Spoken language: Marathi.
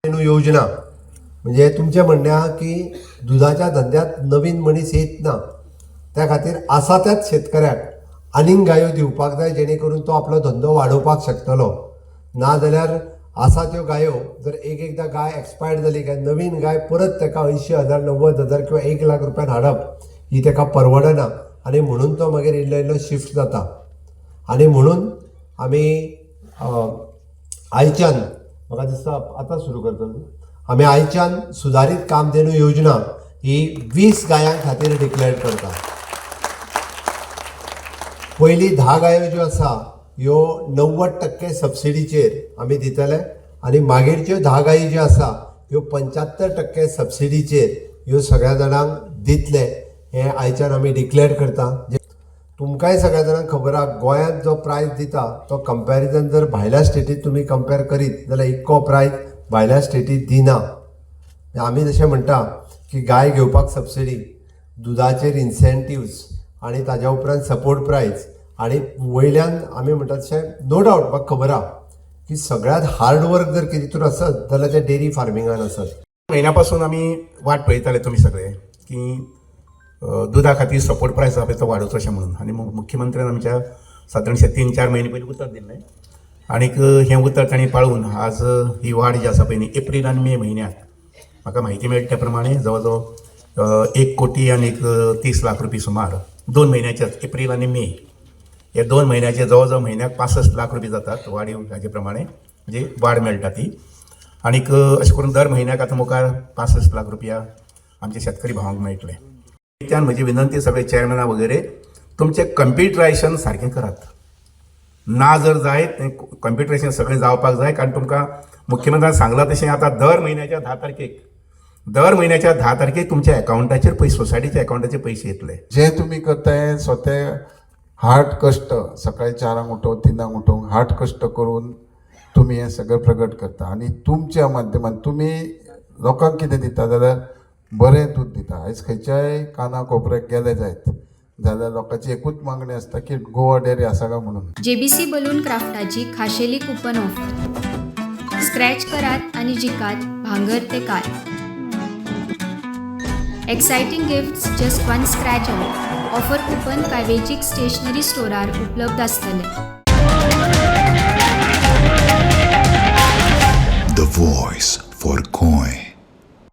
मेनू योजना म्हणजे तुमचें म्हणणें आहा की दुधाच्या धंद्यात नवीन मनीस येत ना, त्या खातीर आसा त्याच शेतकऱ्याक आनीक गायो दिवपाक जाय जेणे करून तो आपलो धंदो वाडोवपाक शकतलो. ना जाल्यार आसा त्यो गायो जर एकदां गाय एक्सपायर्ड जाली काय नवीन गाय परत ताका 80,000 90,000 किंवा 1,00,000 रुपयान हाडप ही ताका परवडना आनी म्हणून तो मागीर इल्लो इल्लो शिफ्ट जाता. आनी म्हणून आमी आयच्यान म्हाका दिसता आतां सुरू करतलो आमी आयच्यान सुदारीत कामधेनू योजना ही 20 गायां खातीर डिक्लेअर करता. पयली 10 गायो ज्यो आसा ह्यो 90% सबसिडीचेर आमी दितले आनी मागीरच्यो 10 गायी ज्यो आसा ह्यो 75% सबसिडीचेर ह्यो सगळ्या जाणांक दितले. हें आयच्यान आमी डिक्लेअर करता. तुमकांय सगळ्या जाणांक खबर आहा गोंयांत जो प्रायस दिता तो कंपॅरिजन जर भायल्या स्टेटीत तुमी कंपेर करीत जाल्यार इतको प्रायस भायल्या स्टेटीत दिना. आमी जशें म्हणटा की गाय घेवपाक सबसिडी, दुधाचेर इन्सेंटिव्स आनी ताज्या उपरांत सपोर्ट प्रायस आनी वयल्यान आमी म्हणटा तशें नो डावट म्हाका खबर आहा की सगळ्यांत हार्ड वर्क जर कितें आसत जाल्यार ते डेरी फार्मिंगान आसत. म्हयन्यापासून आमी वाट पळयताले तुमी सगळे की दुधा खातीर सपोर्ट प्रायस आसा पळय तो वाडोवचो अशें म्हणून. आनी मुख्यमंत्र्यान आमच्या सादारणशे 3-4 म्हयने पयलीं उतर दिल्लें आनीक हें उतर तांणी पाळून आज ही वाड जी आसा पळय न्ही एप्रील आनी मे म्हयन्याक म्हाका म्हायती मेळटा त्या प्रमाणे जवळ जवळ 1,30,30,00,000 रुपये सुमार 2 म्हयन्याचेच एप्रील आनी मे हे 2 म्हयन्याचे जवळ जवळ म्हयन्याक 65 लाख रुपये जातात वाडीव हाजे प्रमाणे म्हणजे वाड मेळटा ती. आनीक अशें करून दर म्हयन्याक आतां मुखार 65 लाख रुपया आमचे शेतकरी भावांक मेळटले. त्यान म्हजी विनंती सगळे चेअरमॅना वगैरे तुमचें कंप्युटरायजेशन सारकें करात. ना जर जायत कंप्युटरायजेशन सगळें जावपाक जाय कारण तुमकां मुख्यमंत्र्यान सांगलां तशें आतां दर म्हयन्याच्या 10 तारखेक तुमच्या अकाउंटाचेर पयशे सोसायटीच्या अकाउंटाचेर पयशे येतले. जे तुम्ही करताय स्वतः हार्ड कष्ट सकाळी 4 उठोवन 3 उठोवन हार्ड कष्ट करून तुम्ही हे सगळं प्रगट करता आणि तुमच्या माध्यमांत तुम्ही लोकांक कितें दिता जाल्यार बरें दूध दिता. आयज खंयच्याय काना कोपऱ्याक गेले जायत जाल्यार लोकांची एकूच मागणी आसता की गोवा डेअरी आसा का म्हणून. JBC बलून क्राफ्टाची खाशेली कुपन ऑफर. स्क्रॅच करात आणि जिकात भांगर ते car. Exciting gifts just one scratch out. Offer coupon काय वेजीक स्टेशनरी स्टोरार उपलब्ध आसतले. The voice for coin.